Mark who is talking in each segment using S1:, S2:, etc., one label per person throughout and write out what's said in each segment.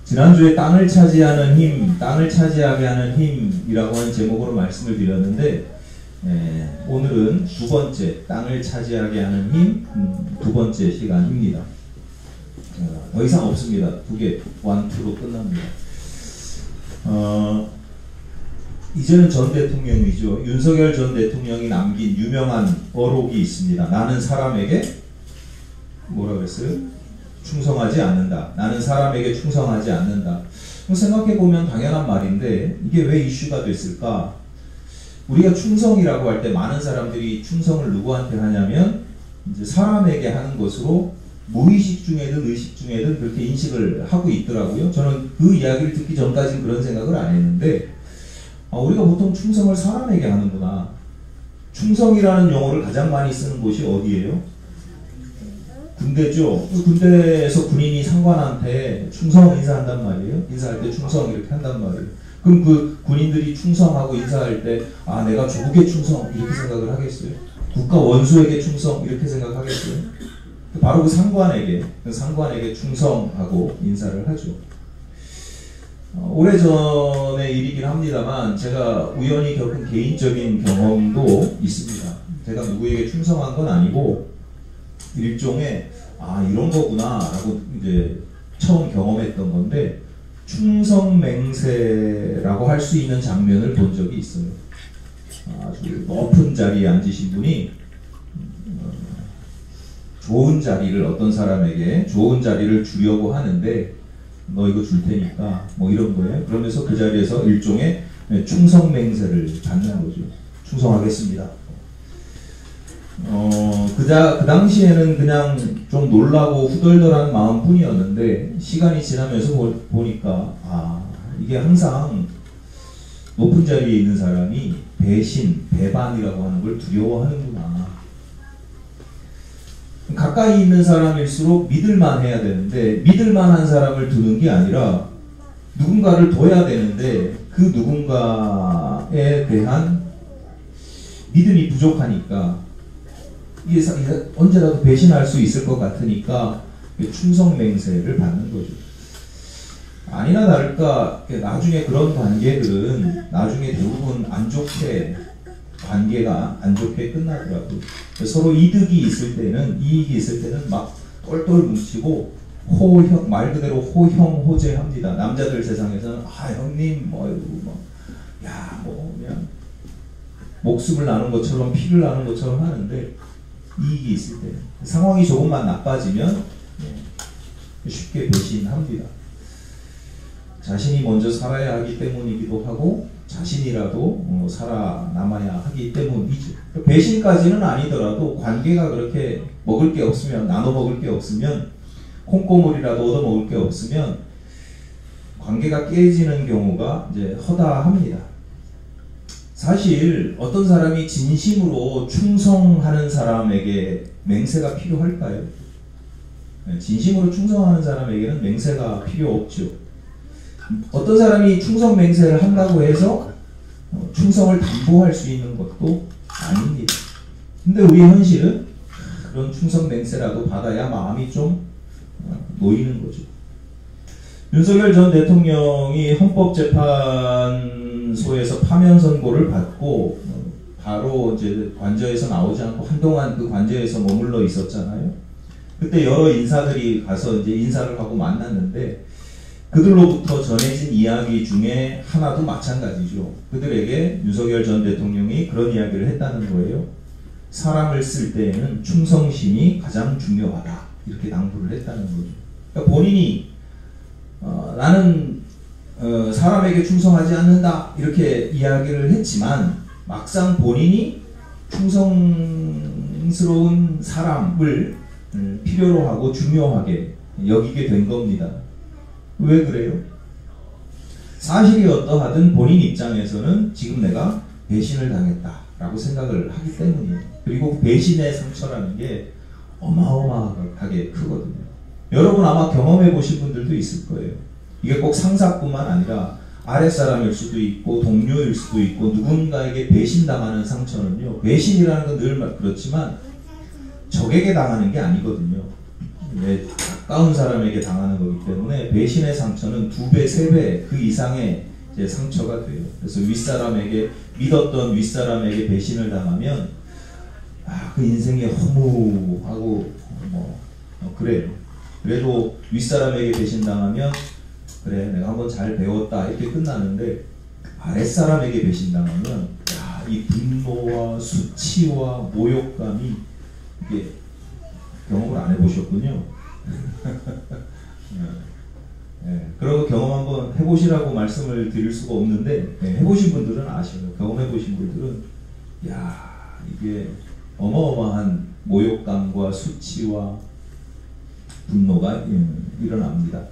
S1: 지난주에 땅을 차지하는 힘, 땅을 차지하게 하는 힘이라고 하는 제목으로 말씀을 드렸는데 오늘은 두 번째, 땅을 차지하게 하는 힘, 두 번째 시간입니다. 더 이상 없습니다. 두 개, 1, 2로 끝납니다. 이제는 전 대통령이죠. 윤석열 전 대통령이 남긴 유명한 어록이 있습니다. 나는 사람에게 뭐라고 했어요? 충성하지 않는다. 나는 사람에게 충성하지 않는다. 생각해보면 당연한 말인데 이게 왜 이슈가 됐을까? 우리가 충성이라고 할 때 많은 사람들이 충성을 누구한테 하냐면 이제 사람에게 하는 것으로 무의식 중에든 의식 중에든 그렇게 인식을 하고 있더라고요. 저는 그 이야기를 듣기 전까지는 그런 생각을 안 했는데 우리가 보통 충성을 사람에게 하는구나. 충성이라는 용어를 가장 많이 쓰는 곳이 어디예요? 군대죠. 군대에서 군인이 상관한테 충성 인사한단 말이에요. 인사할 때 충성 이렇게 한단 말이에요. 그럼 그 군인들이 충성하고 인사할 때 내가 조국에 충성 이렇게 생각을 하겠어요? 국가 원수에게 충성 이렇게 생각하겠어요? 바로 그 상관에게 충성하고 인사를 하죠. 오래전의 일이긴 합니다만 제가 우연히 겪은 개인적인 경험도 있습니다. 제가 누구에게 충성한 건 아니고 일종의 이런 거구나 라고 이제 처음 경험했던 건데 충성맹세라고 할 수 있는 장면을 본 적이 있어요. 아주 높은 자리에 앉으신 분이 좋은 자리를 어떤 사람에게 좋은 자리를 주려고 하는데 너 이거 줄 테니까 뭐 이런 거예요. 그러면서 그 자리에서 일종의 충성맹세를 받는 거죠. 충성하겠습니다. 그 당시에는 그냥 좀 놀라고 후덜덜한 마음뿐이었는데 시간이 지나면서 보니까 이게 항상 높은 자리에 있는 사람이 배신, 배반이라고 하는 걸 두려워하는구나. 가까이 있는 사람일수록 믿을만 해야 되는데 믿을만한 사람을 두는 게 아니라 누군가를 둬야 되는데 그 누군가에 대한 믿음이 부족하니까 이게 언제라도 배신할 수 있을 것 같으니까 충성맹세를 받는 거죠. 아니나 다를까 나중에 그런 관계들은 나중에 대부분 관계가 안 좋게 끝나더라고요. 서로 이익이 있을 때는 막 똘똘 뭉치고 말 그대로 호형호재합니다. 남자들 세상에서는 형님 그냥 목숨을 나눈 것처럼 피를 나눈 것처럼 하는데 이익이 있을 때 상황이 조금만 나빠지면 쉽게 배신합니다. 자신이 먼저 살아야 하기 때문이기도 하고 자신이라도 살아남아야 하기 때문이죠. 배신까지는 아니더라도 관계가 그렇게 먹을 게 없으면 나눠 먹을 게 없으면 콩고물이라도 얻어 먹을 게 없으면 관계가 깨지는 경우가 이제 허다합니다. 사실 어떤 사람이 진심으로 충성하는 사람에게 맹세가 필요할까요? 진심으로 충성하는 사람에게는 맹세가 필요 없죠. 어떤 사람이 충성 맹세를 한다고 해서 충성을 담보할 수 있는 것도 아닙니다. 근데 우리 현실은 그런 충성 맹세라도 받아야 마음이 좀 놓이는 거죠. 윤석열 전 대통령이 헌법재판소에서 파면 선고를 받고 바로 이제 관저에서 나오지 않고 한동안 그 관저에서 머물러 있었잖아요. 그때 여러 인사들이 가서 이제 인사를 하고 만났는데 그들로부터 전해진 이야기 중에 하나도 마찬가지죠. 그들에게 윤석열 전 대통령이 그런 이야기를 했다는 거예요. 사람을 쓸 때에는 충성심이 가장 중요하다. 이렇게 당부를 했다는 거죠. 그러니까 본인이 나는 사람에게 충성하지 않는다 이렇게 이야기를 했지만 막상 본인이 충성스러운 사람을 필요로 하고 중요하게 여기게 된 겁니다. 왜 그래요? 사실이 어떠하든 본인 입장에서는 지금 내가 배신을 당했다라고 생각을 하기 때문이에요. 그리고 배신의 상처라는 게 어마어마하게 크거든요. 여러분 아마 경험해 보신 분들도 있을 거예요. 이게 꼭 상사뿐만 아니라 아랫사람일 수도 있고 동료일 수도 있고 누군가에게 배신당하는 상처는요, 배신이라는 건 늘 그렇지만 적에게 당하는 게 아니거든요. 가까운 사람에게 당하는 거기 때문에 배신의 상처는 2배, 3배 그 이상의 이제 상처가 돼요. 그래서 윗사람에게, 믿었던 윗사람에게 배신을 당하면 그 인생이 허무하고 그래요. 그래도 윗사람에게 배신당하면 그래 내가 한번 잘 배웠다 이렇게 끝나는데, 아랫사람에게 배신당하면 이 분노와 수치와 모욕감이, 이게 경험을 안 해보셨군요. 그런 거 경험 한번 해보시라고 말씀을 드릴 수가 없는데, 해보신 분들은 아셔요. 경험해보신 분들은 이게 어마어마한 모욕감과 수치와 분노가 일어납니다.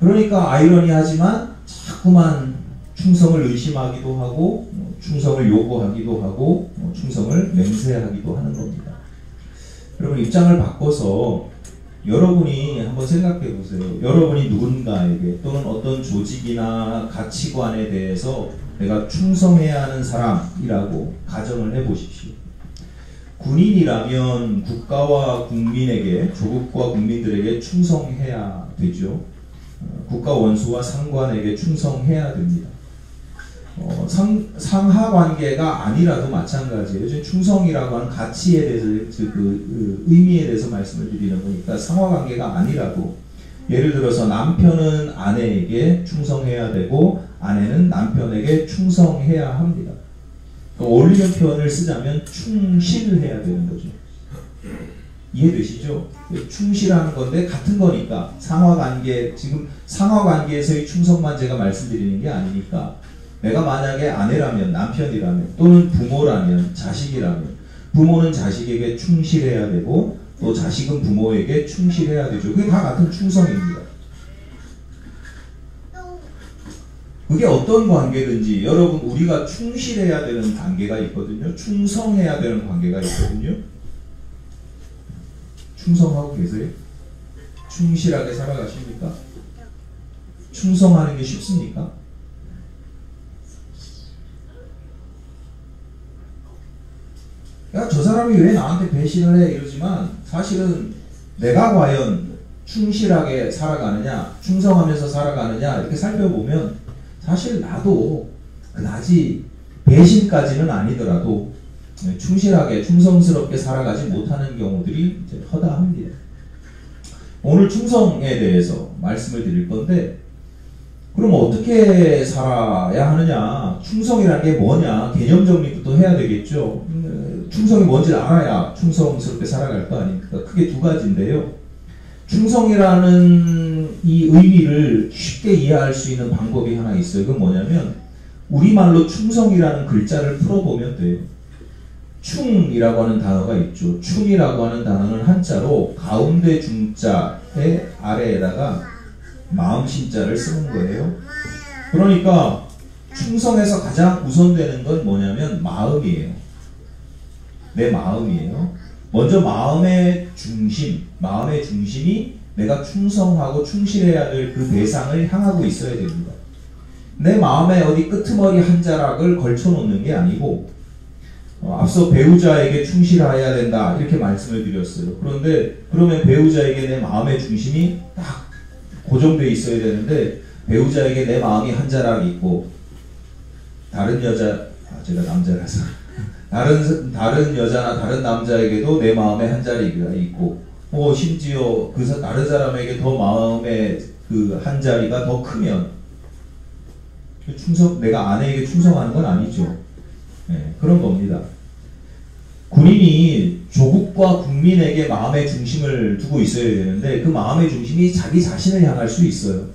S1: 그러니까 아이러니하지만 자꾸만 충성을 의심하기도 하고 충성을 요구하기도 하고 충성을 맹세하기도 하는 겁니다. 여러분, 입장을 바꿔서 여러분이 한번 생각해 보세요. 여러분이 누군가에게 또는 어떤 조직이나 가치관에 대해서 내가 충성해야 하는 사람이라고 가정을 해 보십시오. 군인이라면 국가와 국민에게, 조국과 국민들에게 충성해야 되죠. 국가 원수와 상관에게 충성해야 됩니다. 상하 관계가 아니라도 마찬가지예요. 충성이라고 하는 가치에 대해서, 그 의미에 대해서 말씀을 드리는 거니까, 상하 관계가 아니라도 예를 들어서 남편은 아내에게 충성해야 되고 아내는 남편에게 충성해야 합니다. 어울리는 표현을 쓰자면 충실해야 되는 거죠. 이해되시죠? 충실하는 건데 같은 거니까, 상하관계, 지금 상하관계에서의 충성만 제가 말씀드리는 게 아니니까, 내가 만약에 아내라면, 남편이라면, 또는 부모라면, 자식이라면, 부모는 자식에게 충실해야 되고 또 자식은 부모에게 충실해야 되죠. 그게 다 같은 충성입니다. 그게 어떤 관계든지 여러분, 우리가 충실해야 되는 관계가 있거든요. 충성해야 되는 관계가 있거든요. 충성하고 계세요? 충실하게 살아가십니까? 충성하는 게 쉽습니까? 야, 저 사람이 왜 나한테 배신을 해? 이러지만 사실은 내가 과연 충실하게 살아가느냐, 충성하면서 살아가느냐 이렇게 살펴보면 사실 나도 그다지 배신까지는 아니더라도 충실하게 충성스럽게 살아가지 못하는 경우들이 이제 허다합니다. 오늘 충성에 대해서 말씀을 드릴 건데, 그럼 어떻게 살아야 하느냐, 충성이라는 게 뭐냐 개념 정리부터 해야 되겠죠. 충성이 뭔지 알아야 충성스럽게 살아갈 거 아닙니까? 크게 두 가지인데요. 충성이라는 이 의미를 쉽게 이해할 수 있는 방법이 하나 있어요. 그건 뭐냐면, 우리말로 충성이라는 글자를 풀어보면 돼요. 충이라고 하는 단어가 있죠. 충이라고 하는 단어는 한자로 가운데 중자의 아래에다가 마음 신자를 쓰는 거예요. 그러니까 충성에서 가장 우선되는 건 뭐냐면 마음이에요. 내 마음이에요. 먼저 마음의 중심이 내가 충성하고 충실해야 될 그 대상을 향하고 있어야 됩니다. 내 마음에 어디 끄트머리 한 자락을 걸쳐 놓는 게 아니고, 앞서 배우자에게 충실해야 된다 이렇게 말씀을 드렸어요. 그런데 그러면 배우자에게 내 마음의 중심이 딱 고정되어 있어야 되는데, 배우자에게 내 마음이 한 자락 있고 다른 여자, 제가 남자라서 다른 여자나 다른 남자에게도 내 마음에 한 자리가 있고, 심지어 그 다른 사람에게 더 마음의 그 한 자리가 더 크면 내가 아내에게 충성하는 건 아니죠. 그런 겁니다. 군인이 조국과 국민에게 마음의 중심을 두고 있어야 되는데, 그 마음의 중심이 자기 자신을 향할 수 있어요.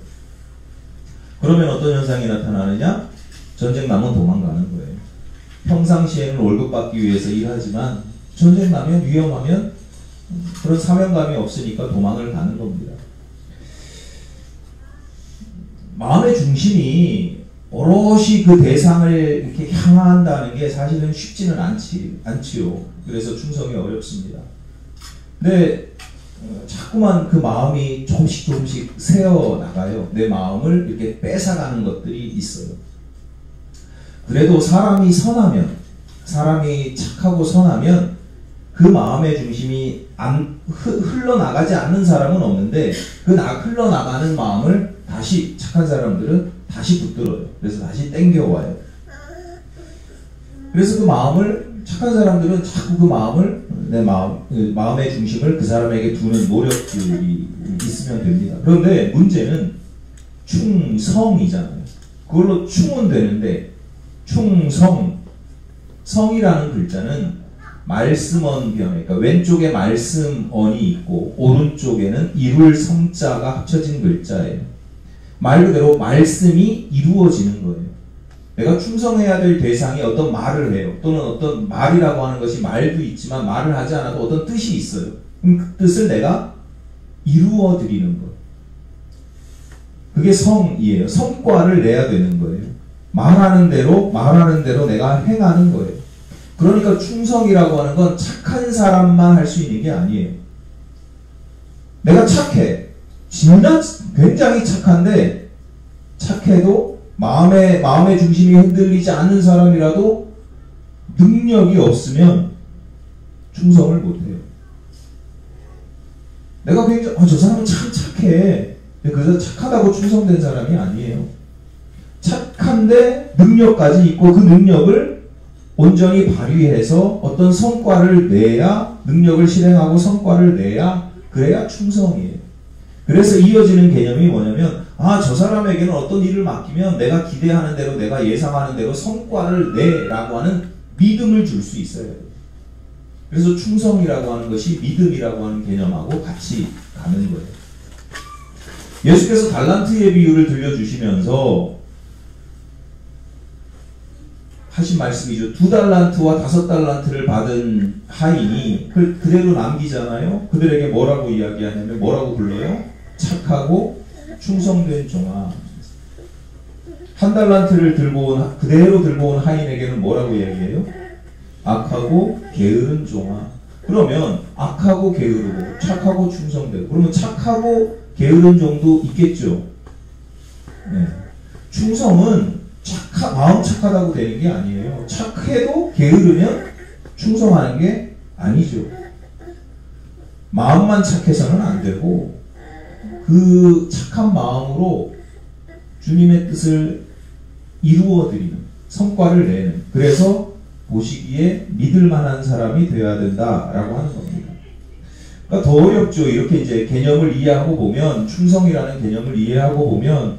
S1: 그러면 어떤 현상이 나타나느냐? 전쟁 나면 도망가는 거예요. 평상시에는 월급 받기 위해서 일하지만 전쟁 나면, 위험하면 그런 사명감이 없으니까 도망을 가는 겁니다. 마음의 중심이 오롯이 그 대상을 이렇게 향한다는 게 사실은 쉽지는 않지요. 그래서 충성이 어렵습니다. 근데 자꾸만 그 마음이 조금씩 새어나가요. 내 마음을 이렇게 뺏어가는 것들이 있어요. 그래도 사람이 착하고 선하면 그 마음의 중심이 흘러나가지 않는 사람은 없는데 그 흘러나가는 마음을 다시 착한 사람들은 다시 붙들어요. 그래서 다시 땡겨와요. 그래서 그 마음을 착한 사람들은 자꾸 그 마음을 마음의 중심을 그 사람에게 두는 노력들이 있으면 됩니다. 그런데 문제는 충성이잖아요. 그걸로 충은 되는데 성이라는 글자는 말씀언 변, 그러니까 왼쪽에 말씀언이 있고 오른쪽에는 이룰 성자가 합쳐진 글자예요. 말 그대로 말씀이 이루어지는 거예요. 내가 충성해야 될 대상이 어떤 말을 해요. 또는 어떤 말이라고 하는 것이 말도 있지만 말을 하지 않아도 어떤 뜻이 있어요. 그럼 그 뜻을 내가 이루어 드리는 거예요. 그게 성이에요. 성과를 내야 되는 거예요. 말하는 대로 내가 행하는 거예요. 그러니까 충성이라고 하는 건 착한 사람만 할 수 있는 게 아니에요. 내가 착해. 진짜 굉장히 착한데 착해도 마음의 중심이 흔들리지 않는 사람이라도 능력이 없으면 충성을 못해요. 내가 굉장히 저 사람은 참 착해. 그래서 착하다고 충성된 사람이 아니에요. 착한데 능력까지 있고 그 능력을 온전히 발휘해서 어떤 성과를 내야, 능력을 실행하고 성과를 내야, 그래야 충성이에요. 그래서 이어지는 개념이 뭐냐면 저 사람에게는 어떤 일을 맡기면 내가 기대하는 대로, 내가 예상하는 대로 성과를 내라고 하는 믿음을 줄 수 있어요. 그래서 충성이라고 하는 것이 믿음이라고 하는 개념하고 같이 가는 거예요. 예수께서 달란트의 비유를 들려주시면서 하신 말씀이죠. 2달란트와 5달란트를 받은 하인이 그대로 남기잖아요. 그들에게 뭐라고 이야기하냐면 뭐라고 불러요? 착하고 충성된 종아. 1달란트를 그대로 들고 온 하인에게는 뭐라고 이야기해요? 악하고 게으른 종아. 그러면 악하고 게으르고 착하고 충성되고, 그러면 착하고 게으른 종도 있겠죠. 네. 충성은 마음 착하다고 되는 게 아니에요. 착해도 게으르면 충성하는 게 아니죠. 마음만 착해서는 안 되고 그 착한 마음으로 주님의 뜻을 이루어드리는, 성과를 내는, 그래서 보시기에 믿을 만한 사람이 되어야 된다라고 하는 겁니다. 그러니까 더 어렵죠. 이렇게 이제 개념을 이해하고 보면, 충성이라는 개념을 이해하고 보면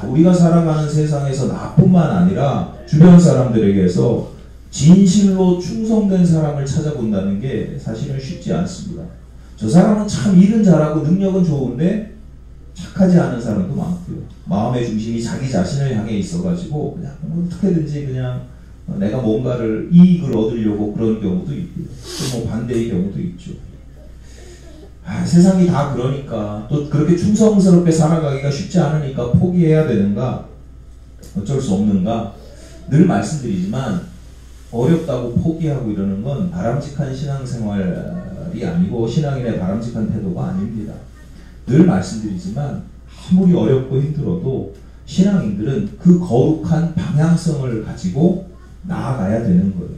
S1: 우리가 살아가는 세상에서 나뿐만 아니라 주변 사람들에게서 진실로 충성된 사람을 찾아본다는 게 사실은 쉽지 않습니다. 저 사람은 참 일은 잘하고 능력은 좋은데 착하지 않은 사람도 많고요. 마음의 중심이 자기 자신을 향해 있어가지고 그냥 어떻게든지 그냥 내가 뭔가를 이익을 얻으려고 그런 경우도 있고요. 또 뭐 반대의 경우도 있죠. 세상이 다 그러니까, 또 그렇게 충성스럽게 살아가기가 쉽지 않으니까 포기해야 되는가, 어쩔 수 없는가, 늘 말씀드리지만 어렵다고 포기하고 이러는 건 바람직한 신앙생활이 아니고 신앙인의 바람직한 태도가 아닙니다. 늘 말씀드리지만 아무리 어렵고 힘들어도 신앙인들은 그 거룩한 방향성을 가지고 나아가야 되는 거예요.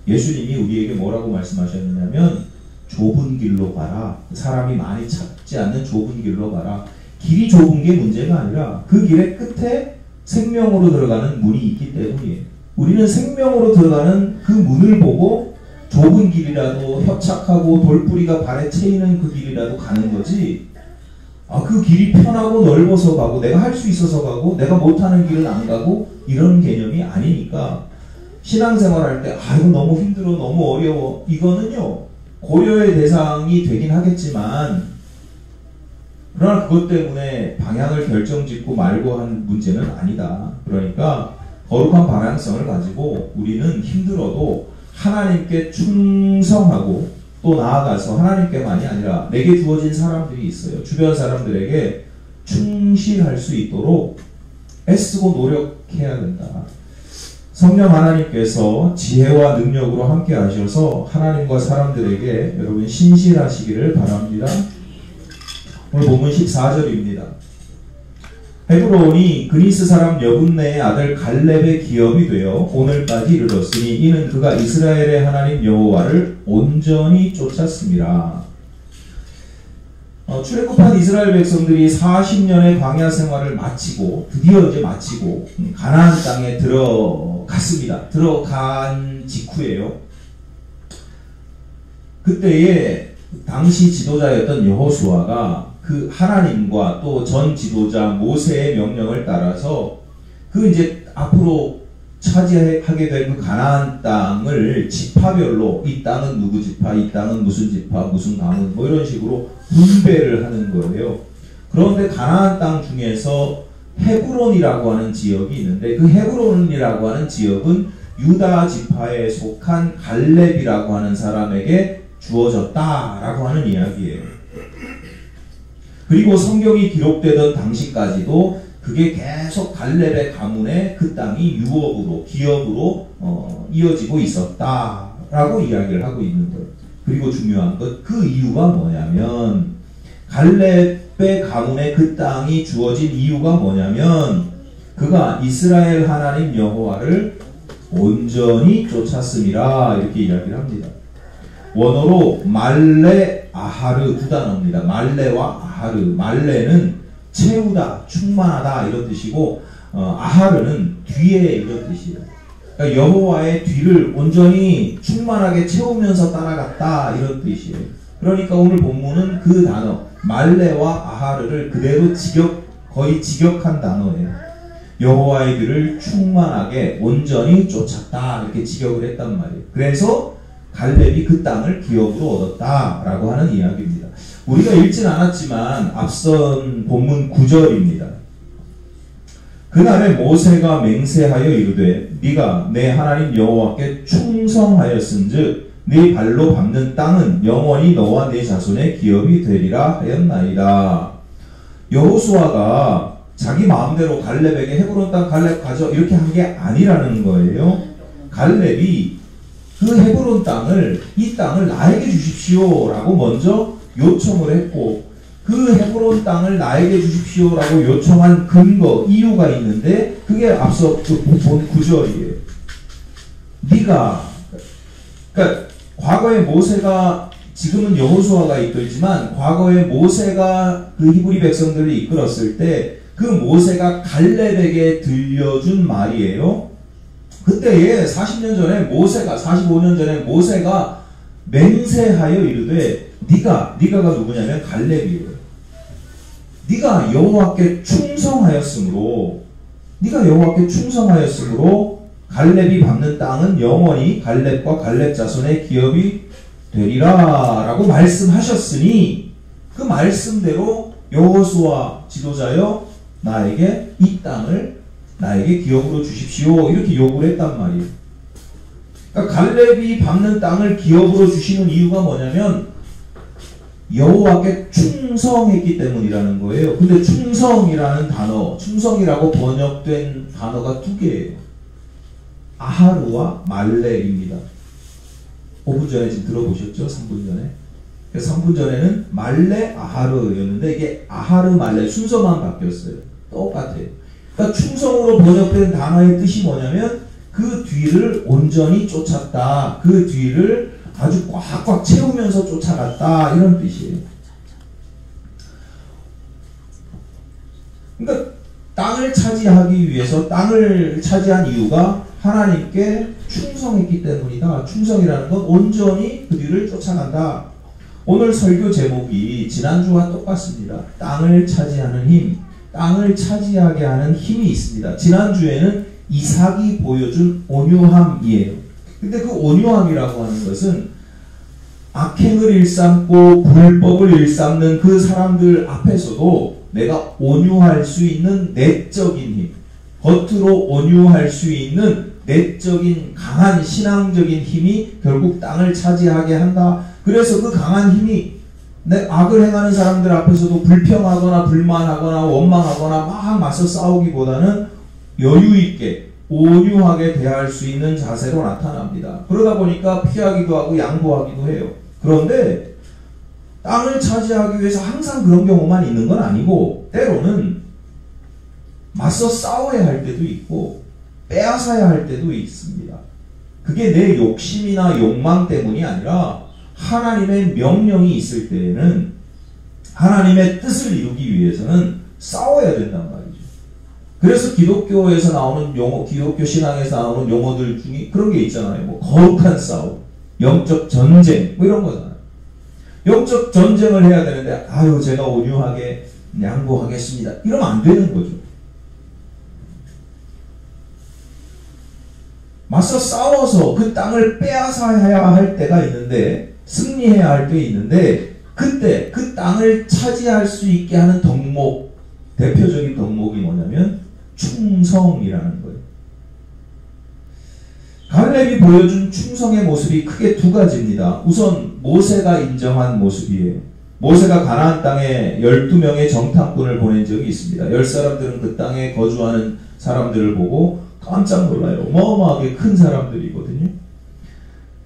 S1: 예수님이 우리에게 뭐라고 말씀하셨느냐면 좁은 길로 가라. 사람이 많이 찾지 않는 좁은 길로 가라. 길이 좁은 게 문제가 아니라 그 길의 끝에 생명으로 들어가는 문이 있기 때문이에요. 우리는 생명으로 들어가는 그 문을 보고 좁은 길이라도 협착하고 돌뿌리가 발에 채이는 그 길이라도 가는 거지, 그 길이 편하고 넓어서 가고 내가 할 수 있어서 가고 내가 못하는 길은 안 가고 이런 개념이 아니니까, 신앙생활 할 때 이거 너무 힘들어, 너무 어려워, 이거는요 고려의 대상이 되긴 하겠지만, 그러나 그것 때문에 방향을 결정짓고 말고 한 문제는 아니다. 그러니까 거룩한 방향성을 가지고 우리는 힘들어도 하나님께 충성하고, 또 나아가서 하나님께만이 아니라 내게 주어진 사람들이 있어요. 주변 사람들에게 충실할 수 있도록 애쓰고 노력해야 된다. 성령 하나님께서 지혜와 능력으로 함께 하셔서 하나님과 사람들에게 여러분 신실하시기를 바랍니다. 오늘 본문 14절입니다. 헤브론이 그니스 사람 여분네의 아들 갈렙의 기업이 되어 오늘까지 이르렀으니 이는 그가 이스라엘의 하나님 여호와를 온전히 쫓았습니다. 출애굽한 이스라엘 백성들이 40년의 광야 생활을 마치고 드디어 이제 마치고 가나안 땅에 들어갔습니다. 들어간 직후에요. 그때에 당시 지도자였던 여호수아가 그 하나님과 또 전 지도자 모세의 명령을 따라서 그 이제 앞으로 차지하게 될 그 가나안 땅을 지파별로 이 땅은 누구 지파, 이 땅은 무슨 지파, 무슨 가문 뭐 이런 식으로 분배를 하는 거예요. 그런데 가나안 땅 중에서 헤브론이라고 하는 지역이 있는데 그 헤브론이라고 하는 지역은 유다 지파에 속한 갈렙이라고 하는 사람에게 주어졌다라고 하는 이야기예요. 그리고 성경이 기록되던 당시까지도 그게 계속 갈렙의 가문에 그 땅이 유업으로 기업으로 이어지고 있었다라고 이야기를 하고 있는 거예요. 그리고 중요한 것 그 이유가 뭐냐면 갈렙의 가문에 그 땅이 주어진 이유가 뭐냐면 그가 이스라엘 하나님 여호와를 온전히 쫓았음이라 이렇게 이야기를 합니다. 원어로 말레 아하르 두 단어입니다. 말레와 아하르. 말레는 채우다, 충만하다 이런 뜻이고 아하르는 뒤에 이런 뜻이에요. 그러니까 여호와의 뒤를 온전히 충만하게 채우면서 따라갔다 이런 뜻이에요. 그러니까 오늘 본문은 그 단어 말레와 아하르를 그대로 거의 직역한 단어예요. 여호와의 뒤를 충만하게 온전히 쫓았다 이렇게 직역을 했단 말이에요. 그래서 갈렙이 그 땅을 기업으로 얻었다라고 하는 이야기입니다. 우리가 읽진 않았지만 앞선 본문 9절입니다. 그날에 모세가 맹세하여 이르되 네가 내 하나님 여호와께 충성하였은즉 네 발로 밟는 땅은 영원히 너와 네 자손의 기업이 되리라 하였나이다. 여호수아가 자기 마음대로 갈렙에게 헤브론 땅 갈렙 가져 이렇게 한 게 아니라는 거예요. 갈렙이 그 헤브론 땅을 이 땅을 나에게 주십시오라고 먼저 요청을 했고 그 헤브론 땅을 나에게 주십시오라고 요청한 근거 이유가 있는데 그게 앞서 본 구절이에요. 네가 그러니까 과거에 모세가 지금은 여호수아가 이끌지만 과거에 모세가 그 히브리 백성들을 이끌었을 때 그 모세가 갈렙에게 들려준 말이에요. 그때에 40년 전에 모세가 45년 전에 모세가 맹세하여 이르되 네가가 누구냐면 갈렙이에요. 네가 여호와께 충성하였으므로 갈렙이 밟는 땅은 영원히 갈렙과 갈렙 자손의 기업이 되리라라고 말씀하셨으니 그 말씀대로 여호수아 지도자여 나에게 이 땅을 나에게 기업으로 주십시오 이렇게 요구를 했단 말이에요. 그러니까 갈렙이 밟는 땅을 기업으로 주시는 이유가 뭐냐면 여호와께 충성했기 때문이라는 거예요. 근데 충성이라는 단어, 충성이라고 번역된 단어가 두 개예요. 아하르와 말레입니다. 5분 전에 지금 들어보셨죠? 3분 전에. 3분 전에는 말레 아하르였는데 이게 아하르 말레 순서만 바뀌었어요. 똑같아요. 그러니까 충성으로 번역된 단어의 뜻이 뭐냐면 그 뒤를 온전히 쫓았다. 그 뒤를 아주 꽉꽉 채우면서 쫓아갔다. 이런 뜻이에요. 그러니까 땅을 차지하기 위해서 땅을 차지한 이유가 하나님께 충성했기 때문이다. 충성이라는 건 온전히 그 뒤를 쫓아간다. 오늘 설교 제목이 지난주와 똑같습니다. 땅을 차지하는 힘, 땅을 차지하게 하는 힘이 있습니다. 지난주에는 이삭이 보여준 온유함이에요. 근데 그 온유함이라고 하는 것은 악행을 일삼고 불법을 일삼는 그 사람들 앞에서도 내가 온유할 수 있는 내적인 힘, 겉으로 온유할 수 있는 내적인 강한 신앙적인 힘이 결국 땅을 차지하게 한다. 그래서 그 강한 힘이 내 악을 행하는 사람들 앞에서도 불평하거나 불만하거나 원망하거나 막 맞서 싸우기보다는 여유있게 온유하게 대할 수 있는 자세로 나타납니다. 그러다 보니까 피하기도 하고 양보하기도 해요. 그런데 땅을 차지하기 위해서 항상 그런 경우만 있는 건 아니고 때로는 맞서 싸워야 할 때도 있고 빼앗아야 할 때도 있습니다. 그게 내 욕심이나 욕망 때문이 아니라 하나님의 명령이 있을 때에는 하나님의 뜻을 이루기 위해서는 싸워야 된단 말이죠. 그래서 기독교에서 나오는 용어, 기독교 신앙에서 나오는 용어들 중에 그런 게 있잖아요. 뭐 거룩한 싸움, 영적 전쟁, 뭐 이런 거잖아요. 영적 전쟁을 해야 되는데 아유 제가 온유하게 양보하겠습니다. 이러면 안 되는 거죠. 맞서 싸워서 그 땅을 빼앗아야 할 때가 있는데 승리해야 할 때 있는데 그때 그 땅을 차지할 수 있게 하는 덕목, 대표적인 덕목이 뭐냐면 충성이라는 거예요. 갈렙이 보여준 충성의 모습이 크게 두 가지입니다. 우선 모세가 인정한 모습이에요. 모세가 가나안 땅에 12명의 정탐꾼을 보낸 적이 있습니다. 10사람들은 그 땅에 거주하는 사람들을 보고 깜짝 놀라요. 어마어마하게 큰 사람들이거든요.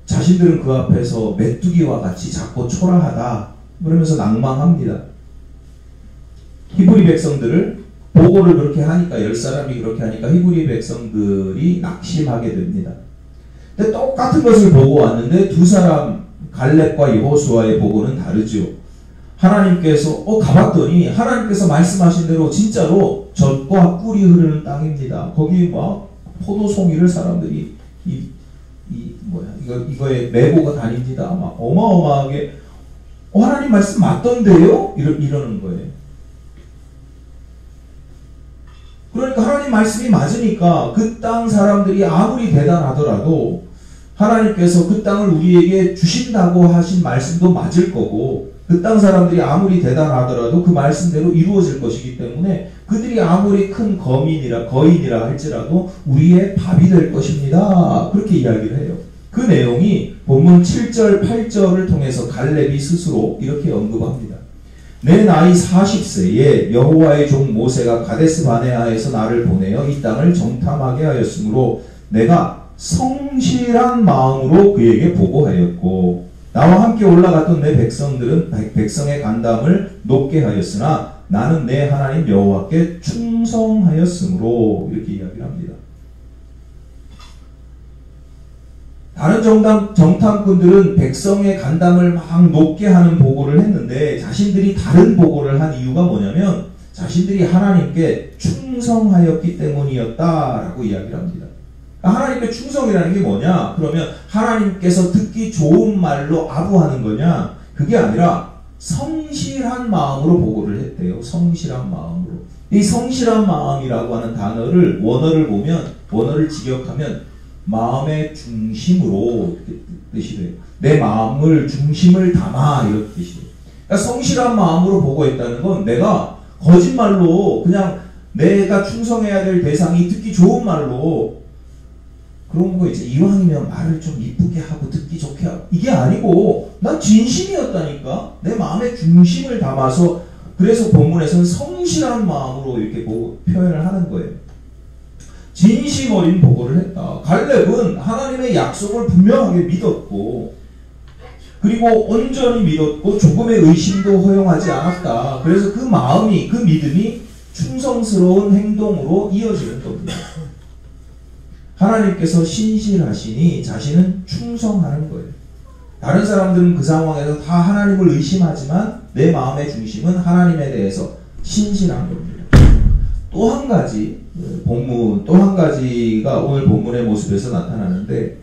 S1: 자신들은 그 앞에서 메뚜기와 같이 작고 초라하다 그러면서 낭망합니다. 히브리 백성들을 보고를 그렇게 하니까 10사람이 그렇게 하니까 히브리 백성들이 낙심하게 됩니다. 근데 똑같은 것을 보고 왔는데 두 사람 갈렙과 여호수아의 보고는 다르죠. 하나님께서 가봤더니 하나님께서 말씀하신 대로 진짜로 젖과 꿀이 흐르는 땅입니다. 거기 막 포도송이를 사람들이 이거에 메고 다닙니다. 막 어마어마하게 하나님 말씀 맞던데요? 이러는 거예요. 그러니까 하나님 말씀이 맞으니까 그 땅 사람들이 아무리 대단하더라도 하나님께서 그 땅을 우리에게 주신다고 하신 말씀도 맞을 거고 그 땅 사람들이 아무리 대단하더라도 그 말씀대로 이루어질 것이기 때문에 그들이 아무리 큰 거인이라 할지라도 우리의 밥이 될 것입니다. 그렇게 이야기를 해요. 그 내용이 본문 7절, 8절을 통해서 갈렙이 스스로 이렇게 언급합니다. 내 나이 40세에 여호와의 종 모세가 가데스 바네아에서 나를 보내어 이 땅을 정탐하게 하였으므로 내가 성실한 마음으로 그에게 보고하였고 나와 함께 올라갔던 내 백성들은 백성의 간담을 높게 하였으나 나는 내 하나님 여호와께 충성하였으므로 이렇게 이야기를 합니다. 다른 정탐꾼들은 백성의 간담을 막 높게 하는 보고를 했는데 자신들이 다른 보고를 한 이유가 뭐냐면 자신들이 하나님께 충성하였기 때문이었다라고 이야기를 합니다. 하나님께 충성이라는 게 뭐냐? 그러면 하나님께서 듣기 좋은 말로 아부하는 거냐? 그게 아니라 성실한 마음으로 보고를 했대요. 성실한 마음으로. 이 성실한 마음이라고 하는 단어를 원어를 직역하면 마음의 중심으로 이렇게 뜻이 돼요. 내 마음을 중심을 담아 이렇게 뜻이 돼요. 그러니까 성실한 마음으로 보고했다는 건 내가 거짓말로 그냥 내가 충성해야 될 대상이 듣기 좋은 말로 그런 거 이제 이왕이면 말을 좀 이쁘게 하고 듣기 좋게 하고 이게 아니고 난 진심이었다니까. 내 마음의 중심을 담아서 그래서 본문에서는 성실한 마음으로 이렇게 표현을 하는 거예요. 진심 어린 보고를 했다. 갈렙은 하나님의 약속을 분명하게 믿었고 그리고 온전히 믿었고 조금의 의심도 허용하지 않았다. 그래서 그 마음이 그 믿음이 충성스러운 행동으로 이어지는 겁니다. 하나님께서 신실하시니 자신은 충성하는 거예요. 다른 사람들은 그 상황에서 다 하나님을 의심하지만 내 마음의 중심은 하나님에 대해서 신실한 겁니다. 또 한 가지가 오늘 본문의 모습에서 나타나는데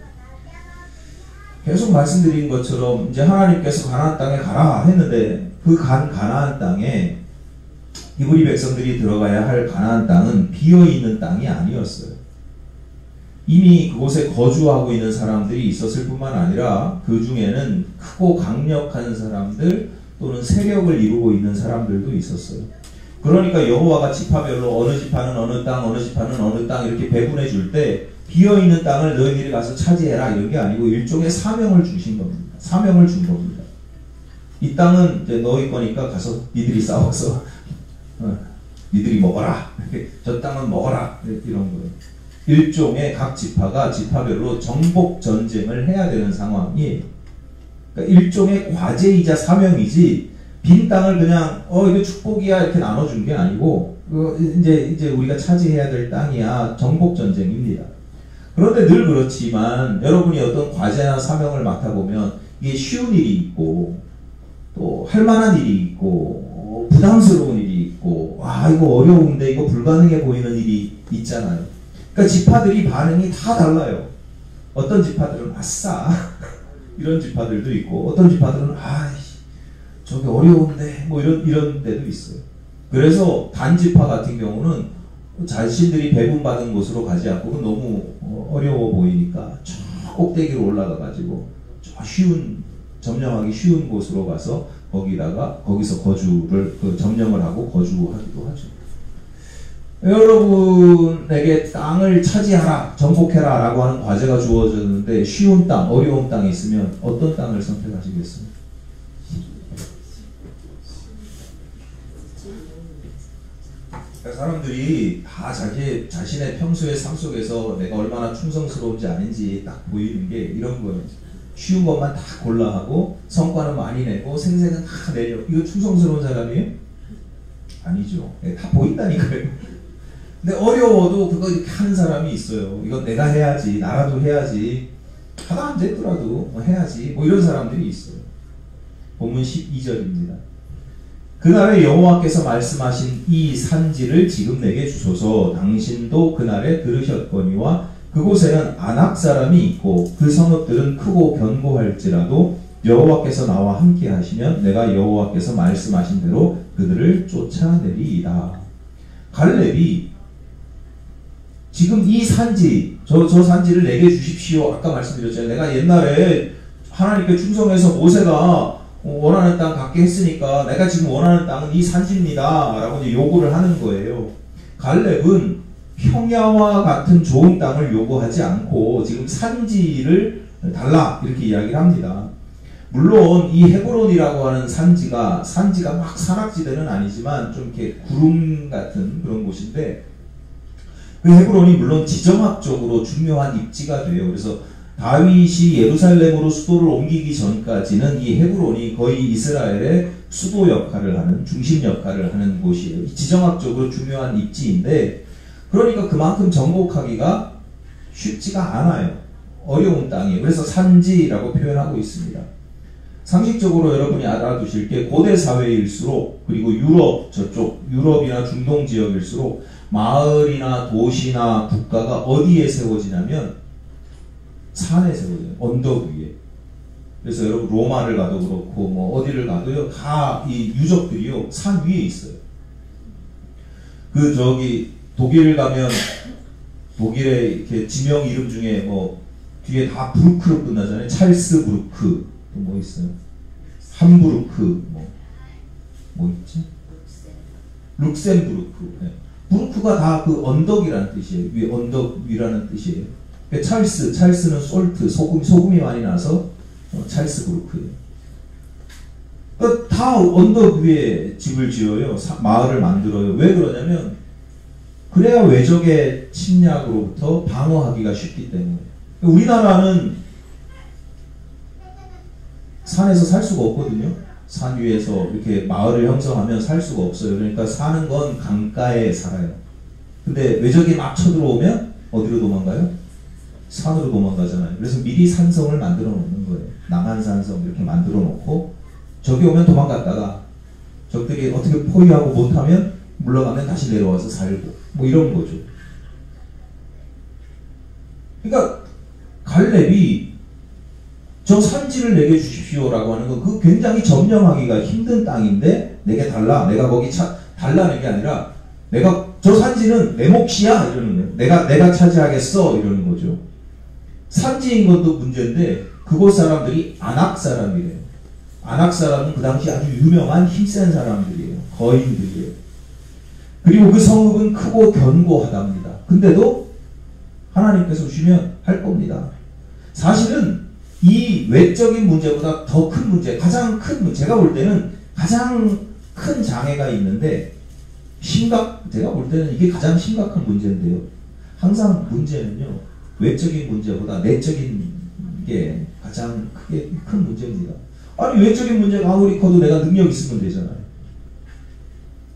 S1: 계속 말씀드린 것처럼 이제 하나님께서 가나안 땅에 가라 했는데 그 가나안 땅에 히브리 백성들이 들어가야 할 가나안 땅은 비어있는 땅이 아니었어요. 이미 그곳에 거주하고 있는 사람들이 있었을 뿐만 아니라 그 중에는 크고 강력한 사람들 또는 세력을 이루고 있는 사람들도 있었어요. 그러니까 여호와가 지파별로 어느 지파는 어느 땅, 어느 지파는 어느 땅 이렇게 배분해 줄 때 비어있는 땅을 너희들이 가서 차지해라 이런 게 아니고 일종의 사명을 주신 겁니다. 사명을 준 겁니다. 이 땅은 이제 너희 거니까 가서 니들이 싸워서 니들이 먹어라. 저 땅은 먹어라. 이런 거예요. 일종의 각 지파가 지파별로 정복 전쟁을 해야 되는 상황이에요. 그러니까 일종의 과제이자 사명이지 빈 땅을 그냥 이거 축복이야 이렇게 나눠준 게 아니고 이제 우리가 차지해야 될 땅이야 정복 전쟁입니다. 그런데 늘 그렇지만 여러분이 어떤 과제나 사명을 맡아보면 이게 쉬운 일이 있고 또 할만한 일이 있고 부담스러운 일이 있고 이거 어려운데 이거 불가능해 보이는 일이 있잖아요. 그러니까 지파들이 반응이 다 달라요. 어떤 지파들은 아싸 이런 지파들도 있고 어떤 지파들은 저게 어려운데 뭐 이런 데도 있어요. 그래서 단지파 같은 경우는 자신들이 배분받은 곳으로 가지 않고 너무 어려워 보이니까 저 꼭대기로 올라가 가지고 저 점령하기 쉬운 곳으로 가서 거기서 거주를 점령을 하고 거주하기도 하죠. 여러분에게 땅을 차지하라, 정복해라 라고 하는 과제가 주어졌는데 쉬운 땅, 어려운 땅이 있으면 어떤 땅을 선택하시겠어요? 사람들이 다 자신의 평소의 삶 속에서 내가 얼마나 충성스러운지 아닌지 딱 보이는 게 이런 거예요. 쉬운 것만 다 골라하고 성과는 많이 내고 생색은 다 내려. 이거 충성스러운 사람이에요? 아니죠. 다 보인다니까요. 근데 어려워도 그거 이렇게 하는 사람이 있어요. 이건 내가 해야지, 나라도 해야지, 하다 안 됐더라도 해야지, 뭐 이런 사람들이 있어요. 본문 12절입니다. 그날에 여호와께서 말씀하신 이 산지를 지금 내게 주소서. 당신도 그날에 들으셨거니와 그곳에는 아낙 사람이 있고 그 성읍들은 크고 견고할지라도 여호와께서 나와 함께 하시면 내가 여호와께서 말씀하신 대로 그들을 쫓아내리이다. 갈렙이 지금 이 산지, 저 산지를 내게 주십시오. 아까 말씀드렸잖아요. 내가 옛날에 하나님께 충성해서 모세가 원하는 땅 갖게 했으니까 내가 지금 원하는 땅은 이 산지입니다. 라고 이제 요구를 하는 거예요. 갈렙은 평야와 같은 좋은 땅을 요구하지 않고 지금 산지를 달라 이렇게 이야기를 합니다. 물론 이 헤브론이라고 하는 산지가 막 산악지대는 아니지만 좀 이렇게 구름 같은 그런 곳인데 그 헤브론이 물론 지정학적으로 중요한 입지가 돼요. 그래서 다윗이 예루살렘으로 수도를 옮기기 전까지는 이 헤브론이 거의 이스라엘의 수도 역할을 하는 중심 역할을 하는 곳이에요. 지정학적으로 중요한 입지인데 그러니까 그만큼 정복하기가 쉽지가 않아요. 어려운 땅이에요. 그래서 산지라고 표현하고 있습니다. 상식적으로 여러분이 알아두실 게 고대 사회일수록 그리고 유럽이나 중동 지역일수록 마을이나 도시나 국가가 어디에 세워지냐면 산에 세워져요. 언덕 위에. 그래서 여러분 로마를 가도 그렇고 뭐 어디를 가도요 다 이 유적들이요 산 위에 있어요. 독일 가면 독일의 이렇게 지명 이름 중에 뭐 뒤에 다 부르크로 끝나잖아요. 찰스 부르크 또 뭐 있어요? 함부르크 뭐 있지? 룩셈부르크. 네. 부르크가 다 그 언덕이라는 뜻이에요. 언덕 위라는 뜻이에요. 찰스는 솔트, 소금이 많이 나서 찰스 부르크예요. 그러니까 다 언덕 위에 집을 지어요. 마을을 만들어요. 왜 그러냐면 그래야 외적의 침략으로부터 방어하기가 쉽기 때문에. 우리나라는 산에서 살 수가 없거든요. 산 위에서 이렇게 마을을 형성하면 살 수가 없어요. 그러니까 사는 건 강가에 살아요. 근데 외적이 막 쳐들어오면 어디로 도망가요? 산으로 도망가잖아요. 그래서 미리 산성을 만들어 놓는 거예요. 남한산성 이렇게 만들어 놓고 적이 오면 도망갔다가 적들이 어떻게 포위하고 못하면 물러가면 다시 내려와서 살고 뭐 이런 거죠. 그러니까 갈렙이 저 산지를 내게 주십시오라고 하는 건 그 굉장히 점령하기가 힘든 땅인데 내게 달라. 내가 거기 달라는 게 아니라 내가 저 산지는 내 몫이야 이러는 거예요. 내가 차지하겠어 이러는 거죠. 산지인 것도 문제인데 그곳 사람들이 아낙 사람이래요. 아낙 사람은 그 당시 아주 유명한 힘센 사람들이에요. 거인들이에요. 그리고 그 성읍은 크고 견고하답니다. 근데도 하나님께서 주시면 할 겁니다. 사실은 이 외적인 문제보다 더 큰 문제, 가장 큰 문제, 제가 볼 때는 가장 큰 장애가 있는데 제가 볼 때는 이게 가장 심각한 문제인데요. 항상 문제는요, 외적인 문제보다 내적인 게 가장 크게 큰 문제입니다. 아니, 외적인 문제가 아무리 커도 내가 능력 있으면 되잖아요.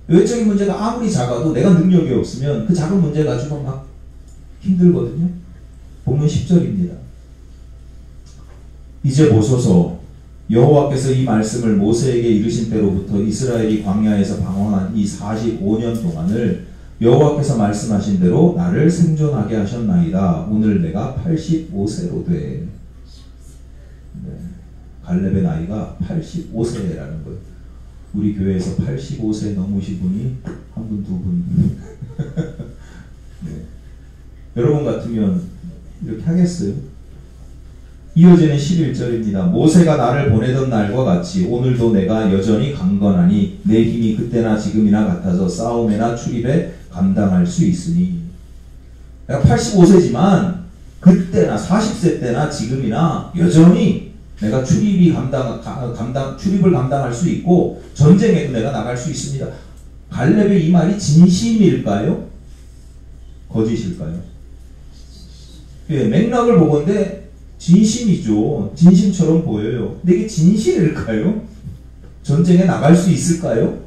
S1: 외적인 문제가 아무리 작아도 내가 능력이 없으면 그 작은 문제 가지고 막 힘들거든요. 본문 10절입니다. 이제 보소서, 여호와께서 이 말씀을 모세에게 이르신 때로부터 이스라엘이 광야에서 방황한 이 45년 동안을 여호와께서 말씀하신 대로 나를 생존하게 하셨나이다. 오늘 내가 85세로 돼. 네. 갈렙의 나이가 85세라는 거예요. 우리 교회에서 85세 넘으신 분이 한 분, 두 분. 네. 여러분 같으면 이렇게 하겠어요? 이어지는 11절입니다. 모세가 나를 보내던 날과 같이 오늘도 내가 여전히 강건하니 내 힘이 그때나 지금이나 같아서 싸움에나 출입에 감당할 수 있으니. 내가 85세지만 그때나 40세 때나 지금이나 여전히 내가 출입을 감당할 수 있고 전쟁에도 내가 나갈 수 있습니다. 갈렙의 이 말이 진심일까요? 거짓일까요? 예, 맥락을 보건대 진심이죠. 진심처럼 보여요. 근데 이게 진실일까요? 전쟁에 나갈 수 있을까요?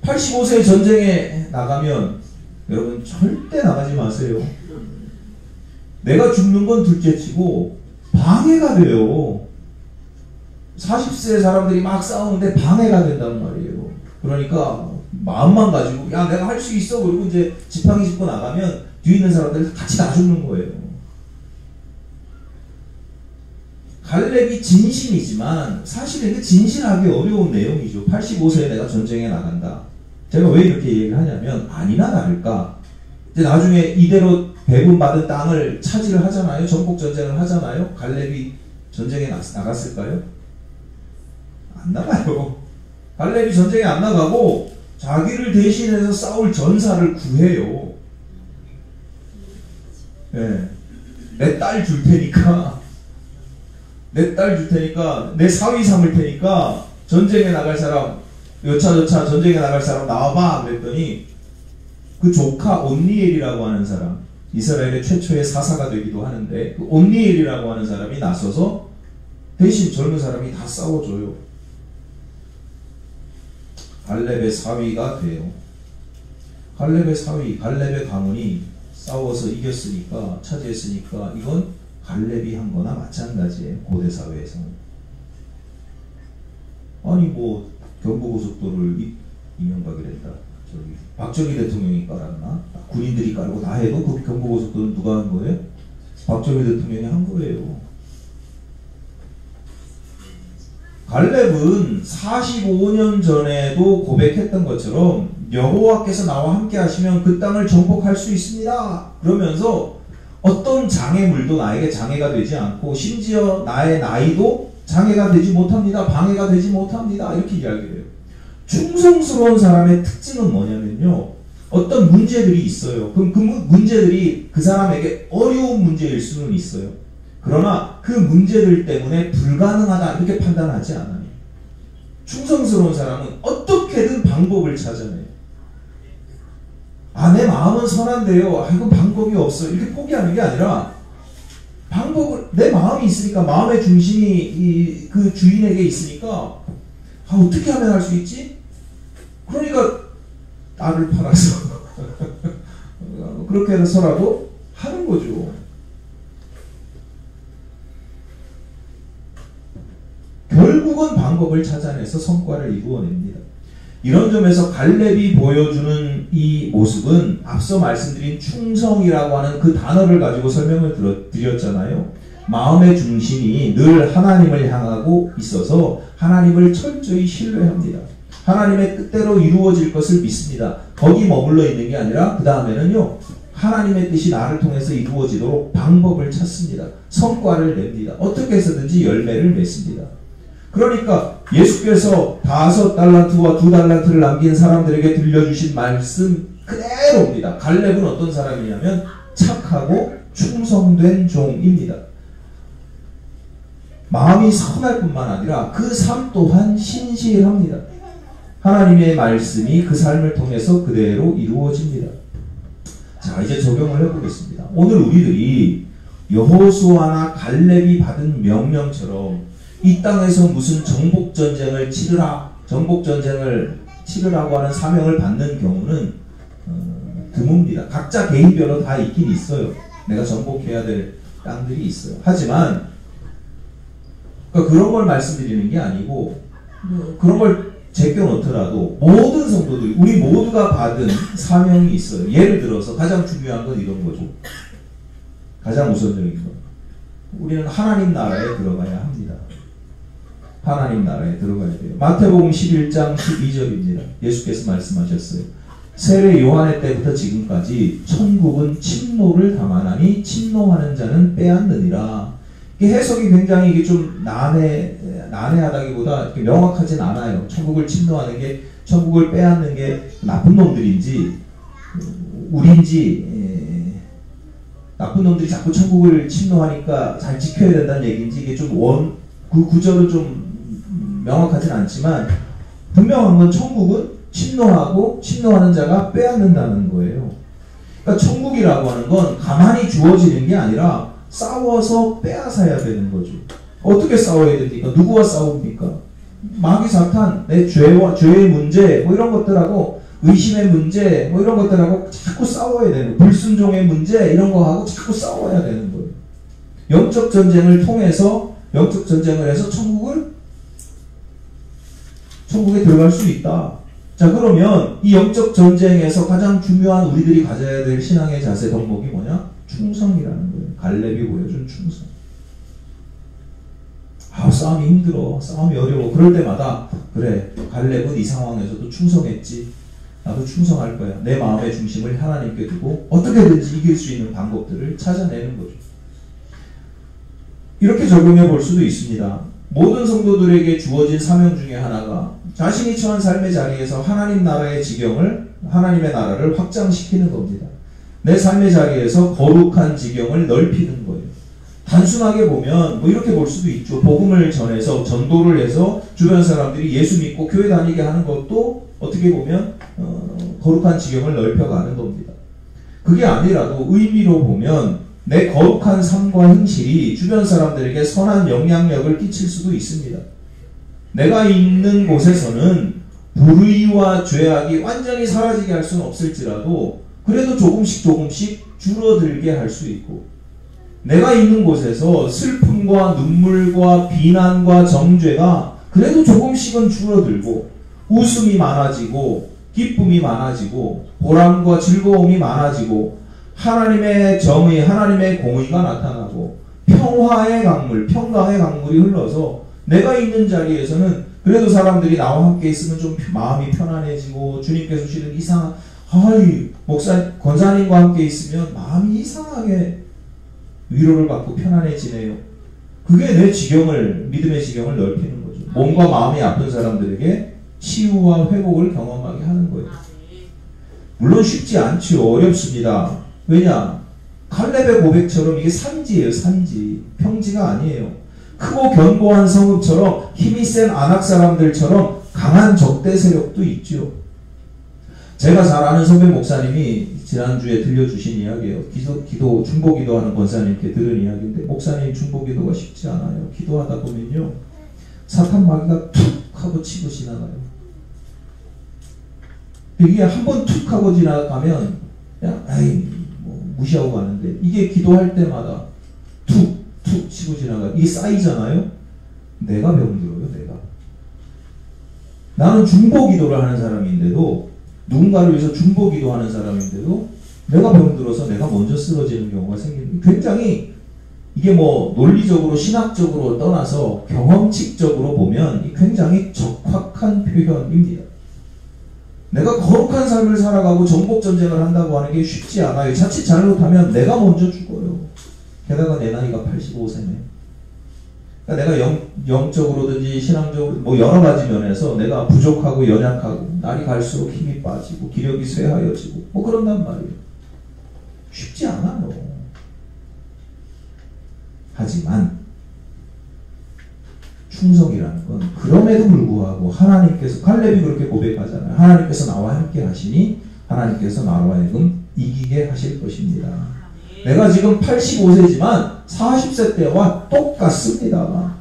S1: 85세 전쟁에 나가면 여러분 절대 나가지 마세요. 내가 죽는 건 둘째치고 방해가 돼요. 40세 사람들이 막 싸우는데 방해가 된단 말이에요. 그러니까 마음만 가지고 야 내가 할 수 있어 그리고 이제 지팡이 짚고 나가면 뒤에 있는 사람들 같이 다 죽는 거예요. 갈렙이 진심이지만 사실 이게 진실하기 어려운 내용이죠. 85세에 내가 전쟁에 나간다. 제가 왜 이렇게 얘기를 하냐면 아니나 다를까 이제 나중에 이대로 배분받은 땅을 차지를 하잖아요. 전국 전쟁을 하잖아요. 갈렙이 전쟁에 나갔을까요? 안 나가요. 갈렙이 전쟁에 안 나가고 자기를 대신해서 싸울 전사를 구해요. 네. 내 딸 줄 테니까 내 사위 삼을 테니까 전쟁에 나갈 사람 여차저차 전쟁에 나갈 사람 나와봐 그랬더니 그 조카 온니엘이라고 하는 사람 이스라엘의 최초의 사사가 되기도 하는데 그 온니엘이라고 하는 사람이 나서서 대신 젊은 사람이 다 싸워줘요. 갈렙의 사위가 돼요. 갈렙의 사위, 갈렙의 가문이 싸워서 이겼으니까 차지했으니까 이건 갈렙이 한 거나 마찬가지예요. 고대 사회에서는. 아니 뭐 경부고속도로를 이명박이랬다. 저기 박정희 대통령이 깔았나? 군인들이 깔고 다 해도 그 경부고속도로는 누가 한 거예요? 박정희 대통령이 한 거예요. 갈렙은 45년 전에도 고백했던 것처럼 여호와께서 나와 함께 하시면 그 땅을 정복할 수 있습니다. 그러면서 어떤 장애물도 나에게 장애가 되지 않고 심지어 나의 나이도 장애가 되지 못합니다. 방해가 되지 못합니다. 이렇게 이야기해요. 충성스러운 사람의 특징은 뭐냐면요. 어떤 문제들이 있어요. 그럼 그 문제들이 그 사람에게 어려운 문제일 수는 있어요. 그러나 그 문제들 때문에 불가능하다 이렇게 판단하지 않아요. 충성스러운 사람은 어떻게든 방법을 찾아내요. 내 마음은 선한데요. 이건 방법이 없어. 이렇게 포기하는 게 아니라 방법을 내 마음이 있으니까 마음의 중심이 그 주인에게 있으니까 어떻게 하면 할 수 있지? 그러니까 나를 팔아서 그렇게 해서라도 하는 거죠. 결국은 방법을 찾아내서 성과를 이루어냅니다. 이런 점에서 갈렙이 보여주는 이 모습은 앞서 말씀드린 충성이라고 하는 그 단어를 가지고 설명을 드렸잖아요. 마음의 중심이 늘 하나님을 향하고 있어서 하나님을 철저히 신뢰합니다. 하나님의 뜻대로 이루어질 것을 믿습니다. 거기 머물러 있는 게 아니라 그 다음에는요. 하나님의 뜻이 나를 통해서 이루어지도록 방법을 찾습니다. 성과를 냅니다. 어떻게 해서든지 열매를 맺습니다. 그러니까 예수께서 5달란트와 2달란트를 남긴 사람들에게 들려주신 말씀 그대로입니다. 갈렙은 어떤 사람이냐면 착하고 충성된 종입니다. 마음이 선할 뿐만 아니라 그 삶 또한 신실합니다. 하나님의 말씀이 그 삶을 통해서 그대로 이루어집니다. 자, 이제 적용을 해보겠습니다. 오늘 우리들이 여호수아나 갈렙이 받은 명령처럼 이 땅에서 무슨 정복전쟁을 치르라고 하는 사명을 받는 경우는 드뭅니다. 각자 개인별로 다 있긴 있어요. 내가 정복해야 될 땅들이 있어요. 하지만 그러니까 그런 걸 말씀드리는 게 아니고 그런 걸 제껴놓더라도 모든 성도들, 우리 모두가 받은 사명이 있어요. 예를 들어서 가장 중요한 건 이런 거죠. 가장 우선적인 건 우리는 하나님 나라에 들어가야 합니다. 하나님 나라에 들어가야 돼요. 마태복음 11장 12절입니다. 예수께서 말씀하셨어요. 세례 요한의 때부터 지금까지 천국은 침노를 당하나니 침노하는 자는 빼앗느니라. 이게 해석이 굉장히 이게 좀 난해하다기보다 이렇게 명확하진 않아요. 천국을 침노하는 게, 천국을 빼앗는 게 나쁜 놈들인지 우리인지, 나쁜 놈들이 자꾸 천국을 침노하니까 잘 지켜야 된다는 얘기인지, 이게 좀 그 구절은 좀 명확하진 않지만 분명한 건 천국은 침노하고 침노하는 자가 빼앗는다는 거예요. 그러니까 천국이라고 하는 건 가만히 주어지는 게 아니라 싸워서 빼앗아야 되는 거죠. 어떻게 싸워야 됩니까? 누구와 싸웁니까? 마귀 사탄, 내 죄의 문제, 뭐 이런 것들하고, 의심의 문제, 뭐 이런 것들하고 자꾸 싸워야 되는 거예요. 불순종의 문제, 이런 거하고 자꾸 싸워야 되는 거예요. 영적 전쟁을 통해서, 영적 전쟁을 해서 천국에 들어갈 수 있다. 자, 그러면 이 영적 전쟁에서 가장 중요한 우리들이 가져야 될 신앙의 자세 덕목이 뭐냐? 충성이라는 거예요. 갈렙이 보여준 충성. 싸움이 힘들어, 싸움이 어려워. 그럴 때마다 그래, 갈렙은 이 상황에서도 충성했지. 나도 충성할 거야. 내 마음의 중심을 하나님께 두고 어떻게든지 이길 수 있는 방법들을 찾아내는 거죠. 이렇게 적용해 볼 수도 있습니다. 모든 성도들에게 주어진 사명 중에 하나가 자신이 처한 삶의 자리에서 하나님 나라의 지경을, 하나님의 나라를 확장시키는 겁니다. 내 삶의 자리에서 거룩한 지경을 넓히는 거예요. 단순하게 보면 뭐 이렇게 볼 수도 있죠. 복음을 전해서 전도를 해서 주변 사람들이 예수 믿고 교회 다니게 하는 것도 어떻게 보면 거룩한 지경을 넓혀가는 겁니다. 그게 아니라도 의미로 보면 내 거룩한 삶과 행실이 주변 사람들에게 선한 영향력을 끼칠 수도 있습니다. 내가 있는 곳에서는 불의와 죄악이 완전히 사라지게 할 수는 없을지라도 그래도 조금씩 줄어들게 할 수 있고, 내가 있는 곳에서 슬픔과 눈물과 비난과 정죄가 그래도 조금씩은 줄어들고, 웃음이 많아지고 기쁨이 많아지고 보람과 즐거움이 많아지고 하나님의 정의, 하나님의 공의가 나타나고 평화의 강물, 평강의 강물이 흘러서 내가 있는 자리에서는 그래도 사람들이 나와 함께 있으면 좀 마음이 편안해지고, 주님께서 주시는 권사님과 함께 있으면 마음이 이상하게 위로를 받고 편안해지네요. 그게 내 지경을, 믿음의 지경을 넓히는 거죠. 몸과 마음이 아픈 사람들에게 치유와 회복을 경험하게 하는 거예요. 물론 쉽지 않죠. 어렵습니다. 왜냐? 갈렙의 고백처럼 이게 산지예요. 산지. 평지가 아니에요. 크고 견고한 성읍처럼 힘이 센 안악 사람들처럼 강한 적대 세력도 있죠. 제가 잘 아는 선배 목사님이 지난주에 들려주신 이야기예요. 중보기도하는 권사님께 들은 이야기인데, 목사님 중보기도가 쉽지 않아요. 기도하다 보면요, 사탄 마귀가 툭 하고 치고 지나가요. 이게 한번 툭 하고 지나가면 그냥 무시하고 가는데, 이게 기도할 때마다 툭 치고 지나가요. 이게 쌓이잖아요. 내가 병들어요. 나는 중보기도를 하는 사람인데도, 누군가를 위해서 중보기도하는 사람인데도 내가 병들어서 내가 먼저 쓰러지는 경우가 생기는, 굉장히 이게 뭐 논리적으로 신학적으로 떠나서 경험칙적으로 보면 굉장히 적확한 표현입니다. 내가 거룩한 삶을 살아가고 정복전쟁을 한다고 하는 게 쉽지 않아요. 자칫 잘못하면 내가 먼저 죽어요. 게다가 내 나이가 85세네. 그러니까 내가 영적으로든지 신앙적으로 뭐 여러 가지 면에서 내가 부족하고 연약하고, 날이 갈수록 힘이 빠지고 기력이 쇠하여지고 뭐 그런단 말이에요. 쉽지 않아요. 충성이라는 건 그럼에도 불구하고 하나님께서 칼렙이 그렇게 고백하잖아요. 하나님께서 나와 함께 하시니 하나님께서 나로 하여금 이기게 하실 것입니다. 내가 지금 85세지만 40세 때와 똑같습니다.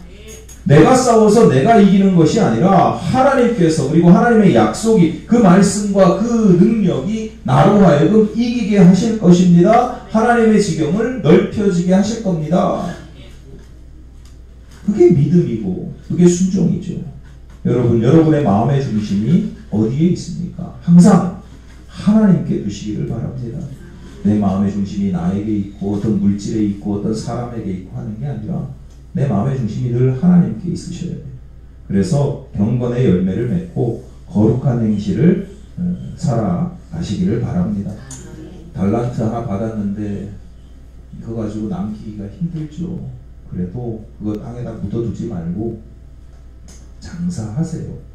S1: 내가 싸워서 내가 이기는 것이 아니라 하나님께서 그리고 하나님의 약속이 그 말씀과 그 능력이 나로 하여금 이기게 하실 것입니다. 하나님의 지경을 넓혀지게 하실 겁니다. 그게 믿음이고 그게 순종이죠. 여러분, 여러분의 마음의 중심이 어디에 있습니까? 항상 하나님께 두시기를 바랍니다. 내 마음의 중심이 나에게 있고 어떤 물질에 있고 어떤 사람에게 있고 하는 게 아니라 내 마음의 중심이 늘 하나님께 있으셔야 돼요. 그래서 경건의 열매를 맺고 거룩한 행실을 살아가시기를 바랍니다. 달란트 하나 받았는데 이거 가지고 남기기가 힘들죠. 그래도 그거 땅에다 묻어두지 말고 장사하세요.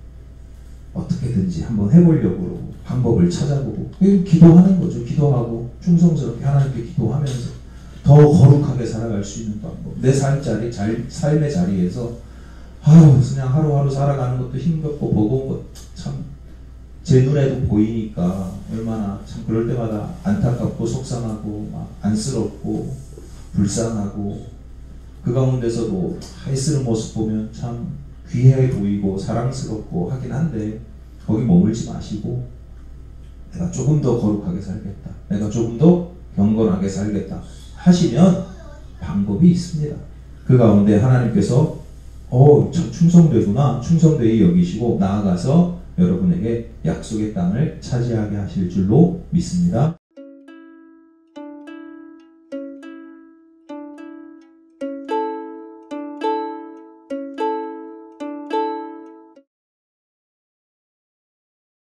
S1: 어떻게든지 한번 해보려고 방법을 찾아보고 기도하는 거죠. 기도하고 충성스럽게 하나님께 기도하면서 더 거룩하게 살아갈 수 있는 방법. 내 삶의 자리에서 그냥 하루하루 살아가는 것도 힘겹고 버거운 것 참 제 눈에도 보이니까 얼마나 참 그럴 때마다 안타깝고 속상하고 막 안쓰럽고 불쌍하고 그 가운데서도 애쓰는 모습 보면 참 귀해 보이고 사랑스럽고 하긴 한데 거기 머물지 마시고 내가 조금 더 거룩하게 살겠다. 내가 조금 더 경건하게 살겠다 하시면 방법이 있습니다. 그 가운데 하나님께서 참 충성되구나 충성되이 여기시고 나아가서 여러분에게 약속의 땅을 차지하게 하실 줄로 믿습니다.